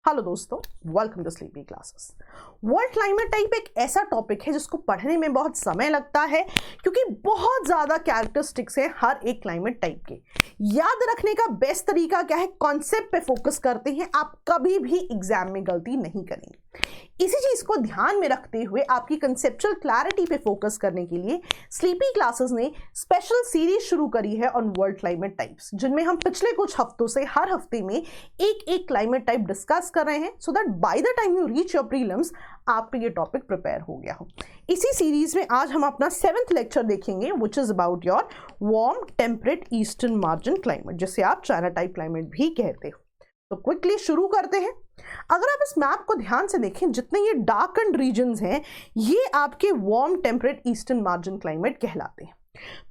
Hello दोस्तों, welcome to sleepy classes. World climate type एक ऐसा टॉपिक है जिसको पढ़ने में बहुत समय लगता है क्योंकि बहुत ज़्यादा कैरेक्टरिस्टिक्स हैं हर एक क्लाइमेट टाइप के। याद रखने का बेस्ट तरीका क्या है? कॉन्सेप्ट पे फोकस करते हैं, आप कभी भी एग्जाम में गलती नहीं करेंगे। इसी चीज़ को ध्यान में रखते हुए आपकी कंसेप्चुअल क्लैरिटी पे फोकस करने के लिए स्लीपी क्लासेस ने स्पेशल सीरीज शुरू करी है ऑन वर्ल्ड क्लाइमेट टाइप्स, जिनमें हम पिछले कुछ हफ्तों से हर हफ्ते में एक एक क्लाइमेट टाइप डिस्कस कर रहे हैं so that by the time you reach your prelims आपका ये टॉपिक प्रिपेयर हो गया हो। इसी सीरीज में आज हम अपना 7th लेक्चर देखेंगे which is about your warm temperate eastern margin climate, जिसे आप चाइना टाइप क्लाइमेट भी कहते हो। तो क्विकली शुरू करते हैं। अगर आप इस मैप को ध्यान से देखें, जितने ये डार्क एंड रीजन्स हैं ये आपके warm temperate eastern margin climate कहलाते हैं।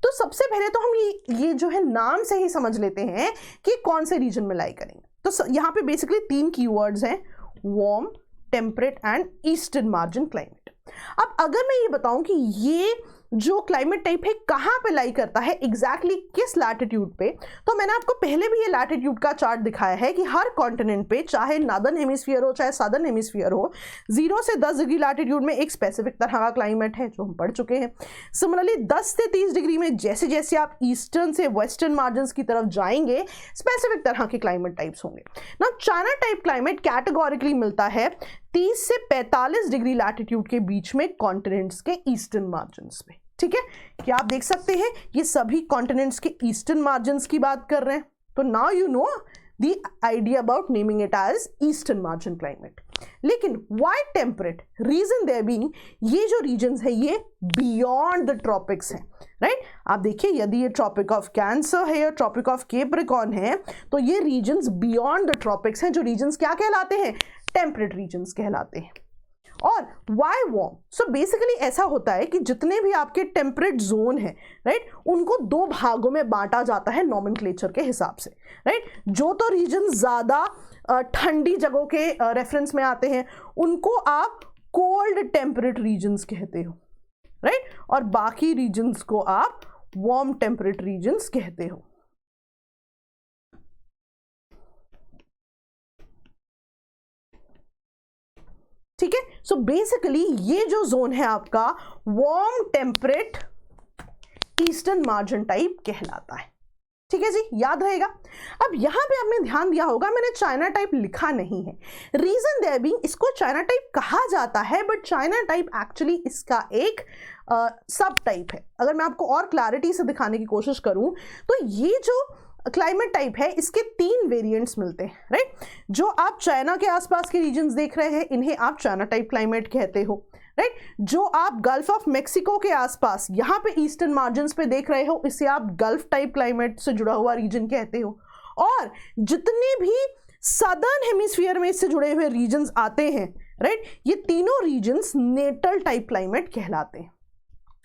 तो सबसे पहले तो हम ये जो है नाम से ही समझ लेते हैं कि कौन से रीजन में लाई करेंगे। तो यहाँ पे बेसिकली 3 कीवर्ड्स हैं, warm, temperate and eastern margin climate. अब अगर मैं ये बताऊं कि ये जो क्लाइमेट टाइप है कहाँ पे लाई करता है, एग्जैक्टली किस लैटिट्यूड पे, तो मैंने आपको पहले भी ये लैटिट्यूड का चार्ट दिखाया है कि हर कॉन्टिनेंट पे, चाहे नॉर्दर्न हेमिस्फीयर हो चाहे सदर्न हेमिस्फीयर हो, 0 से 10 डिग्री लैटिट्यूड में एक स्पेसिफिक तरह का क्लाइमेट है जो हम पढ़ चुके हैं। सिमिलरली 10 से 30 डिग्री में जैसे जैसे आप ईस्टर्न से वेस्टर्न मार्जिन की तरफ जाएंगे स्पेसिफिक तरह के क्लाइमेट टाइप्स होंगे ना। चाइना टाइप क्लाइमेट कैटेगोरिकली मिलता है 30 से 45 डिग्री लैटिट्यूड के बीच में कॉन्टिनेंट्स के ईस्टर्न मार्जिन्स में। ठीक है, क्या आप देख सकते हैं ये सभी कॉन्टिनेंट्स के ईस्टर्न मार्जिन्स की बात कर रहे हैं। तो now you know the idea about naming it as eastern margin climate. लेकिन why temperate? Region there being ये जो रीजन्स है ये बियॉन्ड द ट्रॉपिक्स हैं, राइट। आप देखिए, यदि ये ट्रॉपिक ऑफ कैंसर है या ट्रॉपिक ऑफ कैप्रिकॉर्न है तो ये रीजन्स बियॉन्ड द ट्रॉपिक्स हैं, जो रीजन्स क्या कहलाते हैं? टेम्परेट रीजन्स कहलाते हैं। और वाई वार्म? सो बेसिकली ऐसा होता है कि जितने भी आपके टेम्परेट जोन है, राइट, उनको 2 भागों में बांटा जाता है नॉमेनक्लेचर के हिसाब से, राइट। जो तो रीजन ज्यादा ठंडी जगहों के रेफरेंस में आते हैं उनको आप कोल्ड टेम्परेट रीजन्स कहते हो, राइट, और बाकी रीजन्स को आप वार्म टेम्परेट रीजन्स कहते हो। ठीक है, सो बेसिकली ये जो जोन है आपका warm temperate eastern margin type कहलाता है। ठीक है जी, याद रहेगा। अब यहां पे आपने ध्यान दिया होगा मैंने चाइना टाइप लिखा नहीं है। रीजन देयर बीइंग इसको चाइना टाइप कहा जाता है, बट चाइना टाइप एक्चुअली इसका एक सब टाइप है। अगर मैं आपको और क्लैरिटी से दिखाने की कोशिश करूं तो ये जो क्लाइमेट टाइप है इसके 3 वेरिएंट्स मिलते हैं, राइट। जो आप चाइना के आसपास के रीजन्स देख रहे हैं इन्हें आप चाइना टाइप क्लाइमेट कहते हो, राइट। जो आप गल्फ ऑफ मेक्सिको के आसपास यहाँ पे ईस्टर्न मार्जिन्स पे देख रहे हो इसे आप गल्फ टाइप क्लाइमेट से जुड़ा हुआ रीजन कहते हो। और जितने भी सदर्न हेमिस्फीयर में इससे जुड़े हुए रीजन्स आते हैं, राइट, ये तीनों रीजन्स नेटल टाइप क्लाइमेट कहलाते हैं।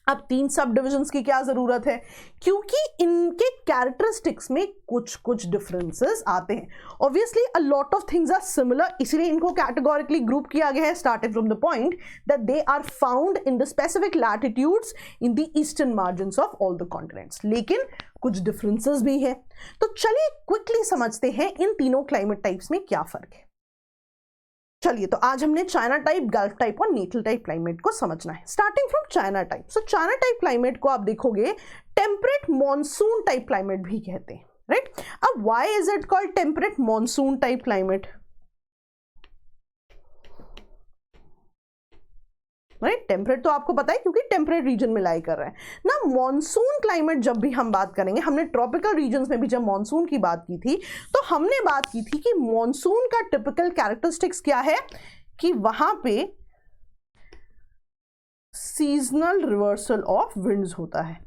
अब 3 सब डिविजन्स की क्या जरूरत है? क्योंकि इनके कैरेक्टरिस्टिक्स में कुछ कुछ डिफरेंसेस आते हैं। Obviously a lot of things are similar, इसलिए इनको कैटेगोरिकली ग्रुप किया गया है starting from the point that they are found in the specific latitudes in the eastern margins of all the continents, लेकिन कुछ डिफरेंसेस भी है। तो चलिए क्विकली समझते हैं इन तीनों क्लाइमेट टाइप्स में क्या फर्क है। चलिए, तो आज हमने चाइना टाइप, गल्फ टाइप और नेटल टाइप क्लाइमेट को समझना है। Starting from China type. So China type climate को आप देखोगे टेम्परेट मॉनसून टाइप क्लाइमेट भी कहते हैं, राइट। अब why is it called temperate monsoon type climate? Right, temperate तो आपको पता है क्योंकि टेम्परेट रीजन में लाई कर रहा है ना। मॉनसून क्लाइमेट जब भी हम बात करेंगे, हमने ट्रॉपिकल रीजन्स में भी जब मॉनसून की बात की थी तो हमने बात की थी कि मॉनसून का टिपिकल कैरेक्टरिस्टिक्स क्या है कि वहां पे सीजनल रिवर्सल ऑफ विंड्स होता है,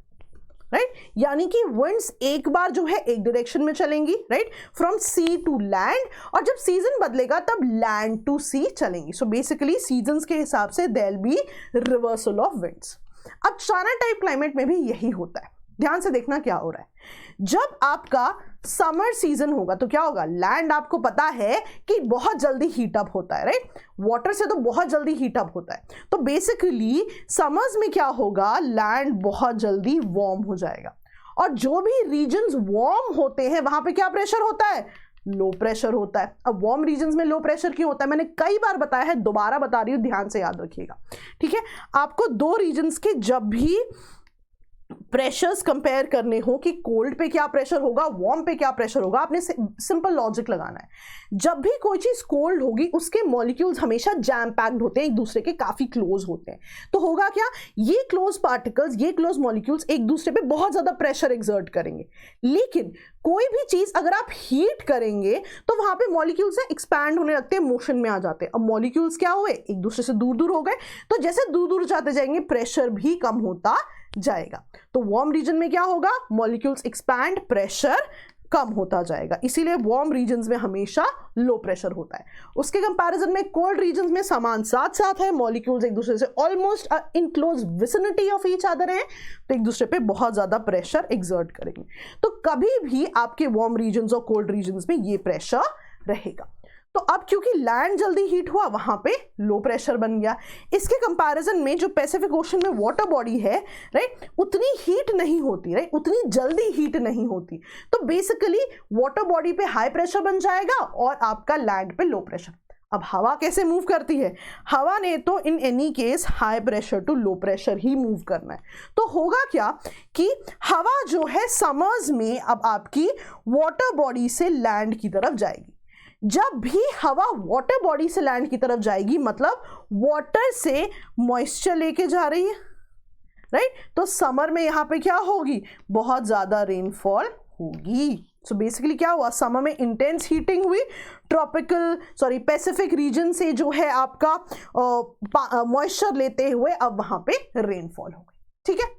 राइट। यानी कि विंड्स एक बार जो है एक डायरेक्शन में चलेंगी, right, from sea to land, और जब सीजन बदलेगा तब लैंड टू सी चलेंगी। सो बेसिकली सीजन्स के हिसाब से there be reversal of winds. अब चाइना टाइप क्लाइमेट में भी यही होता है। ध्यान से देखना क्या हो रहा है। जब आपका समर सीजन होगा तो क्या होगा? लैंड आपको पता है कि बहुत जल्दी हीट अप होता है, राइट, वाटर से तो बहुत जल्दी हीट अप होता है। तो बेसिकली समर्स में क्या होगा? लैंड बहुत जल्दी वार्म हो जाएगा, और जो भी रीजन्स वार्म होते हैं वहां पे क्या प्रेशर होता है? लो प्रेशर होता है। अब वार्म रीजन्स में लो प्रेशर क्यों होता है मैंने कई बार बताया है, दोबारा बता रही हूँ, ध्यान से याद रखिएगा, ठीक है। आपको दो रीजन्स के जब भी प्रेशर्स कंपेयर करने हो कि कोल्ड पे क्या प्रेशर होगा, वार्म पे क्या प्रेशर होगा, आपने सिंपल लॉजिक लगाना है। जब भी कोई चीज कोल्ड होगी उसके मॉलिक्यूल्स हमेशा जैम पैक्ड होते हैं, एक दूसरे के काफी क्लोज होते हैं। तो होगा क्या, ये क्लोज पार्टिकल्स, ये क्लोज मॉलिक्यूल्स एक दूसरे पे बहुत ज्यादा प्रेशर एक्सर्ट करेंगे। लेकिन कोई भी चीज अगर आप हीट करेंगे तो वहां पे मॉलिक्यूल्स एक्सपैंड होने लगते हैं, मोशन में आ जाते हैं। अब मॉलिक्यूल्स क्या हुए, एक दूसरे से दूर दूर हो गए, तो जैसे दूर दूर जाते जाएंगे प्रेशर भी कम होता जाएगा। तो वार्म रीजन में क्या होगा, मॉलिक्यूल्स एक्सपैंड, प्रेशर कम होता जाएगा, इसीलिए वार्म रीजन्स में हमेशा लो प्रेशर होता है। उसके कंपैरिजन में कोल्ड रीजन्स में समान साथ साथ है, मॉलिक्यूल्स एक दूसरे से almost in close vicinity of each other हैं, तो एक दूसरे पे बहुत ज्यादा प्रेशर एक्सर्ट करेंगे। तो कभी भी आपके वार्म रीजन्स और कोल्ड रीजन्स में ये प्रेशर रहेगा। तो अब क्योंकि लैंड जल्दी हीट हुआ वहां पे लो प्रेशर बन गया। इसके कंपैरिजन में जो पैसिफिक ओशन में वाटर बॉडी है, राइट, उतनी हीट नहीं होती, राइट, उतनी जल्दी हीट नहीं होती। तो बेसिकली वाटर बॉडी पे हाई प्रेशर बन जाएगा और आपका लैंड पे लो प्रेशर। अब हवा कैसे मूव करती है, हवा ने तो in any case high pressure to low pressure ही मूव करना है। तो होगा क्या कि हवा जो है समर्स में अब आपकी वाटर बॉडी से लैंड की तरफ जाएगी। जब भी हवा वाटर बॉडी से लैंड की तरफ जाएगी मतलब वाटर से मॉइस्चर लेके जा रही है, राइट। तो समर में यहां पे क्या होगी, बहुत ज्यादा रेनफॉल होगी। सो बेसिकली क्या हुआ, समर में इंटेंस हीटिंग हुई, पैसिफिक रीजन से जो है आपका मॉइस्चर लेते हुए अब वहां पे रेनफॉल हो गई, ठीक है।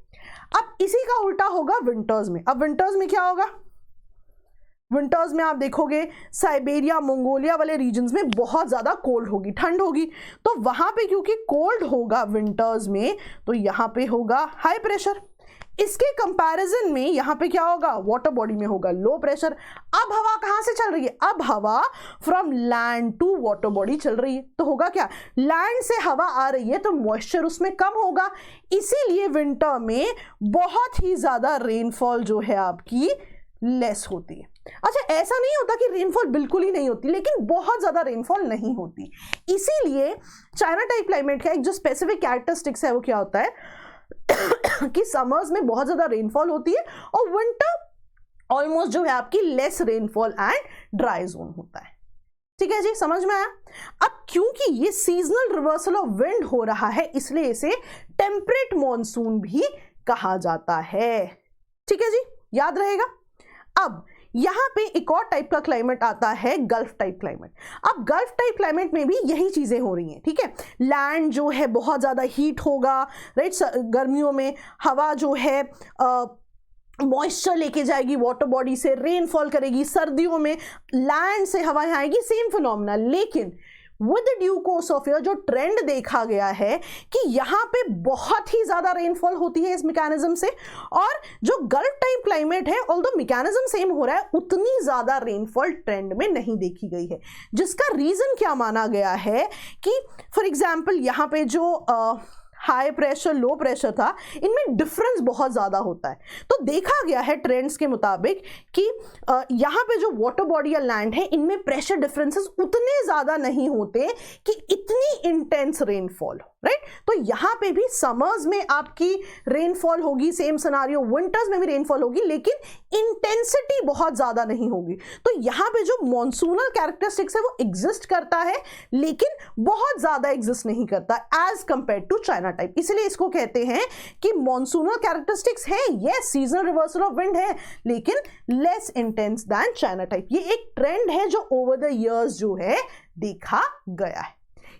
अब इसी का उल्टा होगा विंटर्स में। अब विंटर्स में क्या होगा, विंटर्स में आप देखोगे साइबेरिया, मंगोलिया वाले रीजन्स में बहुत ज्यादा कोल्ड होगी, ठंड होगी। तो वहां पे क्योंकि कोल्ड होगा विंटर्स में, तो यहां पे होगा हाई प्रेशर। इसके कंपैरिजन में यहां पे क्या होगा, वाटर बॉडी में होगा लो प्रेशर। अब हवा कहां से चल रही है, अब हवा from land to water body चल रही है। तो होगा क्या, लैंड से हवा आ रही है तो मॉइस्चर उसमें कम होगा, इसीलिए विंटर में बहुत ही ज्यादा रेनफॉल जो है आपकी लेस होती है। अच्छा, ऐसा नहीं होता कि रेनफॉल बिल्कुल ही नहीं होती, लेकिन बहुत ज्यादा रेनफॉल नहीं होती। इसीलिए चाइना टाइप क्लाइमेट का एक जो स्पेसिफिक कैरेक्टरिस्टिक्स है वो क्या होता है कि समर्स में बहुत ज्यादा रेनफॉल होती है और विंटर ऑलमोस्ट जो है आपकी less rainfall and dry zone होता है। ठीक है जी, समझ में आया। अब क्योंकि ये सीजनल रिवर्सल ऑफ विंड हो रहा है इसलिए इसे टेम्परेट मॉनसून भी कहा जाता है। ठीक है जी, याद रहेगा। अब यहां पे एक और टाइप का क्लाइमेट आता है, गल्फ टाइप क्लाइमेट। अब गल्फ टाइप क्लाइमेट में भी यही चीजें हो रही हैं, ठीक है। लैंड जो है बहुत ज्यादा हीट होगा, राइट, गर्मियों में हवा जो है मॉइस्चर लेके जाएगी वाटर बॉडी से, रेनफॉल करेगी। सर्दियों में लैंड से हवा आएगी, सेम फिनोमेना। लेकिन with due course of year जो ट्रेंड देखा गया है कि यहाँ पे बहुत ही ज्यादा रेनफॉल होती है इस मैकेनिज्म से, और जो गल्फ टाइप क्लाइमेट है ऑल्दो मैकेनिज्म सेम हो रहा है, उतनी ज्यादा रेनफॉल ट्रेंड में नहीं देखी गई है। जिसका रीजन क्या माना गया है कि फॉर एग्जाम्पल यहाँ पे जो हाई प्रेशर लो प्रेशर था, इनमें डिफरेंस बहुत ज़्यादा होता है। तो देखा गया है ट्रेंड्स के मुताबिक कि यहाँ पे जो वाटर बॉडी या लैंड है इनमें प्रेशर डिफरेंसेस उतने ज़्यादा नहीं होते कि इतनी इंटेंस रेनफॉल हो, राइट। तो यहाँ पे भी समर्स में आपकी रेनफॉल होगी, सेम सिनारियो, विंटर्स में भी रेनफॉल होगी, लेकिन इंटेंसिटी बहुत ज़्यादा नहीं होगी। तो यहाँ पे जो मॉनसूनल कैरेक्टरिस्टिक्स है वो एग्जिस्ट करता है, लेकिन बहुत ज़्यादा एग्जिस्ट नहीं करता as compare to China type. इसलिए इसको कहते हैं कि मॉनसूनल कैरेक्टरिस्टिक्स है, yes, seasonal reversal of wind है, लेकिन less intense than China type. ये एक ट्रेंड है जो ओवर द इयर्स जो है देखा गया है।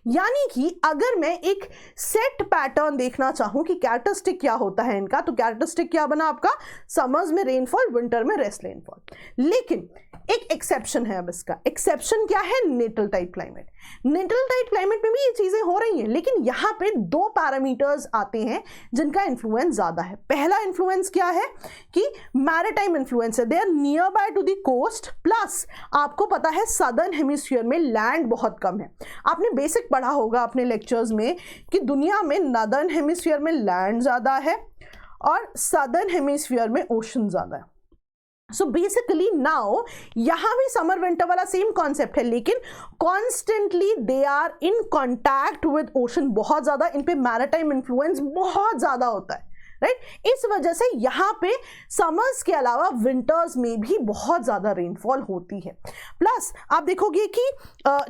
यानी कि अगर मैं एक सेट पैटर्न देखना चाहूं कि कैरेक्टरिस्टिक क्या होता है इनका, तो कैरेक्टरिस्टिक क्या बना आपका, समर्स में रेनफॉल, विंटर में रेस्ट रेनफॉल। लेकिन एक एक्सेप्शन है। अब इसका एक्सेप्शन क्या है, Natal type climate. Natal type climate में भी ये चीजें हो रही हैं, लेकिन यहां पे दो पैरामीटर्स आते हैं जिनका इन्फ्लुएंस ज्यादा है। पहला इन्फ्लुएंस क्या है कि मैरीटाइम इन्फ्लुएंस है, they are near by to the coast, plus आपको पता है सदर्न हेमिस्फीयर में लैंड बहुत कम है। आपने बेसिक पढ़ा होगा अपने लेक्चर्स में कि दुनिया में नॉर्दर्न हेमिस्फीयर में लैंड ज्यादा है और सदर्न हेमिस्फीयर में ओशन ज्यादा है। सो बेसिकली नाउ यहां भी समर विंटर वाला सेम कॉन्सेप्ट है, लेकिन constantly they are in contact with ocean, बहुत ज्यादा इन पे मैरीटाइम इन्फ्लुएंस बहुत ज्यादा होता है, राइट। इस वजह से यहां पे समर्स के अलावा विंटर्स में भी बहुत ज्यादा रेनफॉल होती है। प्लस आप देखोगे कि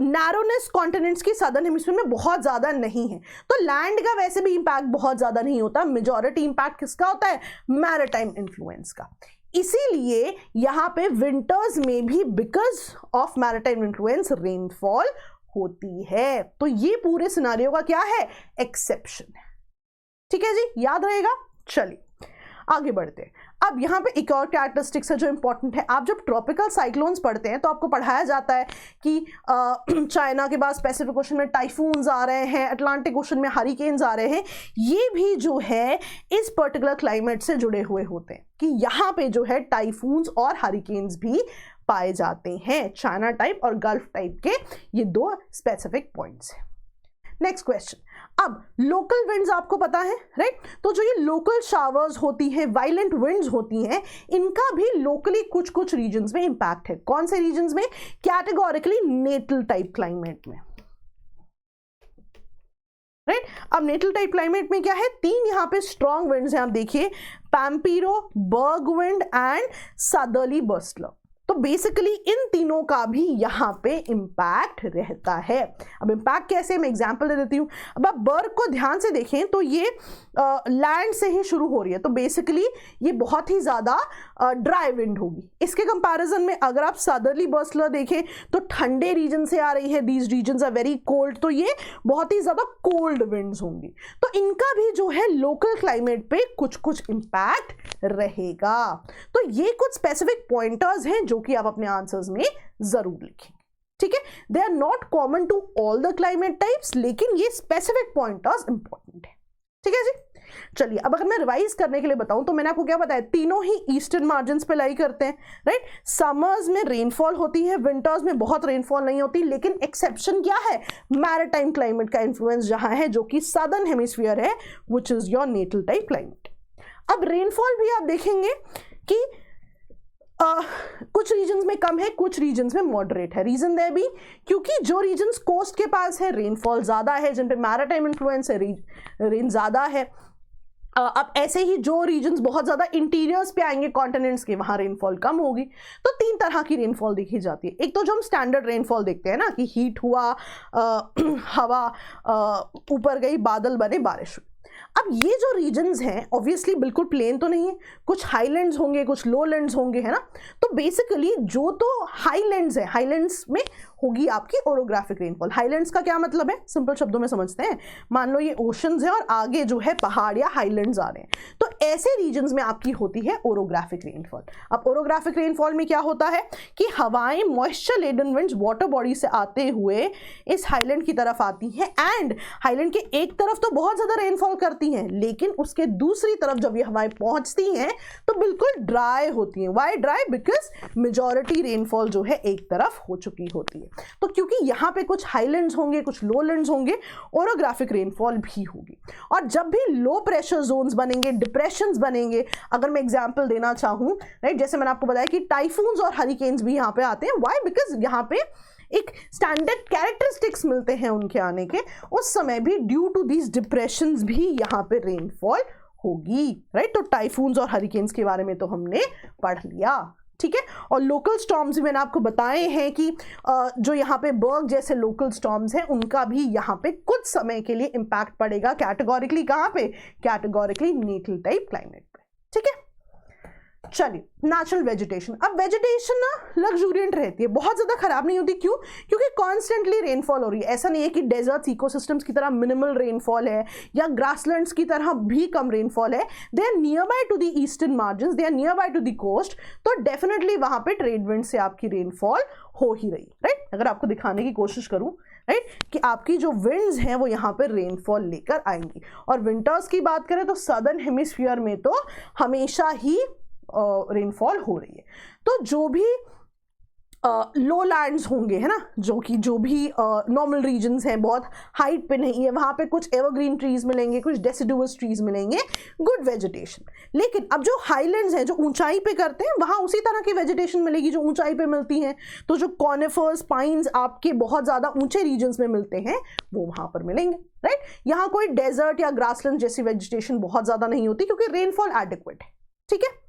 नैरोनेस कॉन्टिनेंट्स की सदर्न हेमिस्फीयर में बहुत ज्यादा नहीं है, तो लैंड का वैसे भी इंपैक्ट बहुत ज्यादा नहीं होता। मेजॉरिटी इंपैक्ट किसका होता है? मैरीटाइम इन्फ्लुएंस का। इसीलिए यहां पे विंटर्स में भी because of maritime influence rainfall होती है। तो ये पूरे सिनारियो का क्या है? एक्सेप्शन है। ठीक है जी, याद रहेगा। चलिए आगे बढ़ते हैं। अब यहाँ पे एक और कैरेक्टरिस्टिक्स है जो इंपॉर्टेंट है। आप जब ट्रॉपिकल साइक्लोन्स पढ़ते हैं तो आपको पढ़ाया जाता है कि चाइना के बाद पैसिफिक ओशन में टाइफून्स आ रहे हैं, अटलांटिक ओशन में हरिकेन्स आ रहे हैं। ये भी जो है इस पर्टिकुलर क्लाइमेट से जुड़े हुए होते हैं कि यहाँ पे जो है टाइफून्स और हरिकेन्स भी पाए जाते हैं। चाइना टाइप और गल्फ टाइप के ये दो स्पेसिफिक पॉइंट्स हैं। Next question. अब लोकल विंड्स आपको पता है, राइट? तो जो ये लोकल शावर्स होती है, वायलेंट विंड्स होती हैं, इनका भी लोकली कुछ कुछ रीजन्स में इंपैक्ट है। कौन से रीजन्स में? कैटेगोरिकली नेटल टाइप क्लाइमेट में, राइट? अब नेटल टाइप क्लाइमेट में क्या है? तीन यहाँ पे स्ट्रॉन्ग विंड्स हैं, आप देखिए, पैम्पीरो, बर्ग विंड एंड सदर्ली बस्टलर। तो बेसिकली इन तीनों का भी यहाँ पे इंपैक्ट रहता है। अब इंपैक्ट कैसे, मैं एग्जांपल दे देती हूँ। अब आप बर्ग को ध्यान से देखें तो ये लैंड से ही शुरू हो रही है, तो बेसिकली ये बहुत ही ज़्यादा ड्राई विंड होगी। इसके कंपैरिजन में अगर आप सदर्ली बस्टलर देखें तो ठंडे रीजन से आ रही है, these regions are very cold, तो ये बहुत ही ज़्यादा कोल्ड विंड्स होंगी। तो इनका भी जो है लोकल क्लाइमेट पे कुछ कुछ इंपैक्ट रहेगा। तो ये कुछ स्पेसिफिक पॉइंटर्स हैं जो कि आप अपने आंसर्स में जरूर लिखेंगे। ठीक है, they are not common to all the climate types, लेकिन ये स्पेसिफिक पॉइंटर्स इंपॉर्टेंट है। ठीक है जी, चलिए अब अगर मैं रिवाइज करने के लिए बताऊं तो मैंने आपको क्या बताया, तीनों ही ईस्टर्न मार्जिन पे लाई करते हैं, राइट? समर्स में रेनफॉल होती है, विंटर्स में बहुत रेनफॉल नहीं होती, लेकिन एक्सेप्शन क्या है? मैरीटाइम क्लाइमेट का इंफ्लुएंस जहां है, जो कि सदर्न हेमिस्फीयर है, which is your Natal type climate. अब रेनफॉल भी आप देखेंगे कि कुछ रीजन्स में कम है, कुछ रीजन्स में मॉडरेट है। रीजन दे भी क्योंकि जो रीजन्स कोस्ट के पास है रेनफॉल ज्यादा है, जिन पे मैरीटाइम इन्फ्लुएंस है, रेन ज्यादा है। अब ऐसे ही जो रीजन्स बहुत ज्यादा इंटीरियर्स पे आएंगे कॉन्टिनेंट्स के, वहां रेनफॉल कम होगी। तो तीन तरह की रेनफॉल देखी जाती है। एक तो जो हम स्टैंडर्ड रेनफॉल देखते हैं ना, कि हीट हुआ, हवा ऊपर गई, बादल बने, बारिश हुई। अब ये जो रीजन्स हैं ऑब्वियसली बिल्कुल प्लेन तो नहीं है, कुछ हाईलैंड्स होंगे, कुछ लोलैंड्स होंगे, है ना? तो बेसिकली जो तो हाईलैंड्स है, हाईलैंड्स में होगी आपकी ओरोग्राफिक रेनफॉल। हाईलैंड्स का क्या मतलब है, सिंपल शब्दों में समझते हैं। मान लो ये ओशंस है और आगे जो है पहाड़ या हाईलैंड्स आ रहे हैं, तो ऐसे रीजन्स में आपकी होती है ओरोग्राफिक रेनफॉल। अब ओरोग्राफिक रेनफॉल में क्या होता है कि हवाएं, moisture laden winds water body से आते हुए इस हाईलैंड की तरफ आती हैं, एंड हाईलैंड के एक तरफ तो बहुत ज्यादा रेनफॉल करती हैं, लेकिन उसके दूसरी तरफ जब ये हवाएं पहुंचती हैं तो बिल्कुल ड्राई होती हैं। Why dry? Because majority rainfall जो है एक तरफ हो चुकी होती है। तो क्योंकि यहां पे कुछ हाईलैंड्स होंगे, कुछ लोलैंड्स होंगे, ओरोग्राफिक रेनफॉल भी होगी। और जब भी लो प्रेशर जोन्स बनेंगे, डिप्रेशंस बनेंगे, अगर मैं एग्जांपल देना चाहूं, राइट, जैसे मैंने आपको बताया कि टाइफून्स और हरिकेन्स भी यहां पे आते हैं। वाई? बिकॉज यहां पे एक स्टैंडर्ड कैरेक्टरिस्टिक्स मिलते हैं उनके आने के, उस समय भी ड्यू टू दीज डिप्रेशंस भी यहाँ पे रेनफॉल होगी, राइट? तो टाइफून्स और हरिकेन्स के बारे में तो हमने पढ़ लिया। ठीक है, और लोकल स्टॉर्म्स भी मैंने आपको बताए हैं कि जो यहाँ पे बर्ग जैसे लोकल स्टॉर्म्स हैं उनका भी यहाँ पे कुछ समय के लिए इंपैक्ट पड़ेगा। कैटेगोरिकली कहाँ पे? कैटेगोरिकली नेटल टाइप क्लाइमेट पे। ठीक है, चलिए नेचुरल वेजिटेशन। अब वेजिटेशन ना लग्जूरियंट रहती है, बहुत ज्यादा खराब नहीं होती। क्यों? क्योंकि कॉन्स्टेंटली रेनफॉल हो रही है। ऐसा नहीं है कि डेजर्ट्स इकोसिस्टम्स की तरह मिनिमल रेनफॉल है या ग्रासलैंड्स की तरह भी कम रेनफॉल है। They are near by to the eastern margin, they are near by to the coast, तो डेफिनेटली वहां पे ट्रेड विंड से आपकी रेनफॉल हो ही रही, राइट? अगर आपको दिखाने की कोशिश करूं, राइट, कि आपकी जो विंड्स हैं वो यहाँ पे रेनफॉल लेकर आएंगी। और विंटर्स की बात करें तो सदर्न हेमिस्फीयर में तो हमेशा ही रेनफॉल हो रही है। तो जो भी लो लैंड्स होंगे, है ना, जो भी नॉर्मल रीजन्स हैं, बहुत हाइट पे नहीं है, वहाँ पे कुछ एवरग्रीन ट्रीज मिलेंगे, कुछ डेसिडुअस ट्रीज मिलेंगे, गुड वेजिटेशन। लेकिन अब जो हाईलैंड्स हैं, जो ऊंचाई पे करते हैं, वहाँ उसी तरह की वेजिटेशन मिलेगी जो ऊंचाई पे मिलती हैं। तो जो कॉनिफर्स, पाइन्स आपके बहुत ज़्यादा ऊंचे रीजन्स में मिलते हैं वो वहाँ पर मिलेंगे, राइट। यहाँ कोई डेजर्ट या ग्रासलैंड जैसी वेजिटेशन बहुत ज़्यादा नहीं होती क्योंकि रेनफॉल एडिक्वेट है, ठीक है।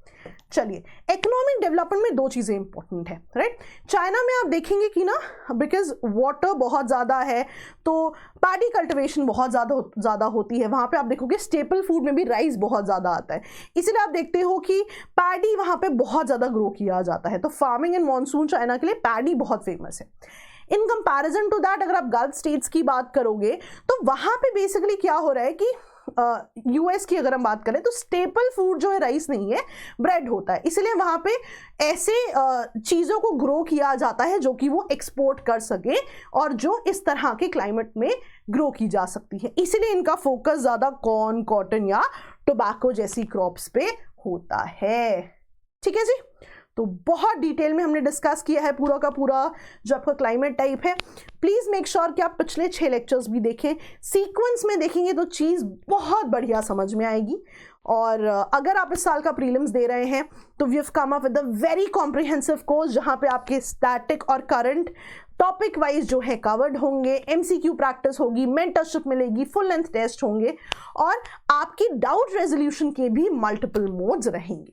चलिए, इकोनॉमिक डेवलपमेंट में दो चीजें इंपॉर्टेंट है, राइट। चाइना में आप देखेंगे कि ना, बिकॉज वाटर बहुत ज्यादा है तो पैडी कल्टिवेशन बहुत ज्यादा होती है। वहां पे आप देखोगे स्टेपल फूड में भी राइस बहुत ज्यादा आता है, इसीलिए आप देखते हो कि पैडी वहां पे बहुत ज्यादा ग्रो किया जाता है। तो फार्मिंग इन मॉनसून चाइना के लिए पैडी बहुत फेमस है। इन कंपैरिजन टू दैट, अगर आप गल्फ स्टेट्स की बात करोगे तो वहां पे बेसिकली क्या हो रहा है कि यूएस की अगर हम बात करें तो स्टेपल फूड जो है राइस नहीं है, ब्रेड होता है। इसलिए वहां पे ऐसे चीज़ों को ग्रो किया जाता है जो कि वो एक्सपोर्ट कर सके और जो इस तरह के क्लाइमेट में ग्रो की जा सकती है। इसलिए इनका फोकस ज़्यादा कॉर्न, कॉटन या टोबैको जैसी क्रॉप्स पे होता है, ठीक है जी। तो बहुत डिटेल में हमने डिस्कस किया है पूरा का पूरा जो आपका क्लाइमेट टाइप है। प्लीज़ मेक श्योर कि आप पिछले 6 लेक्चर्स भी देखें, सीक्वेंस में देखेंगे तो चीज़ बहुत बढ़िया समझ में आएगी। और अगर आप इस साल का प्रीलिम्स दे रहे हैं तो we have come up with a very comprehensive course जहाँ पे आपके स्टैटिक और करंट टॉपिक वाइज जो है कवर्ड होंगे, एमसीक्यू प्रैक्टिस होगी, मेंटरशिप मिलेगी, फुल लेंथ टेस्ट होंगे और आपकी डाउट रेजोल्यूशन के भी मल्टीपल मोड्स रहेंगे।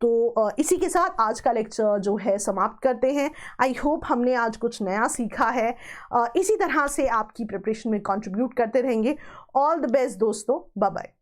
तो इसी के साथ आज का लेक्चर जो है समाप्त करते हैं। आई होप हमने आज कुछ नया सीखा है। इसी तरह से आपकी प्रिपरेशन में कंट्रीब्यूट करते रहेंगे। ऑल द बेस्ट दोस्तों, बाय बाय।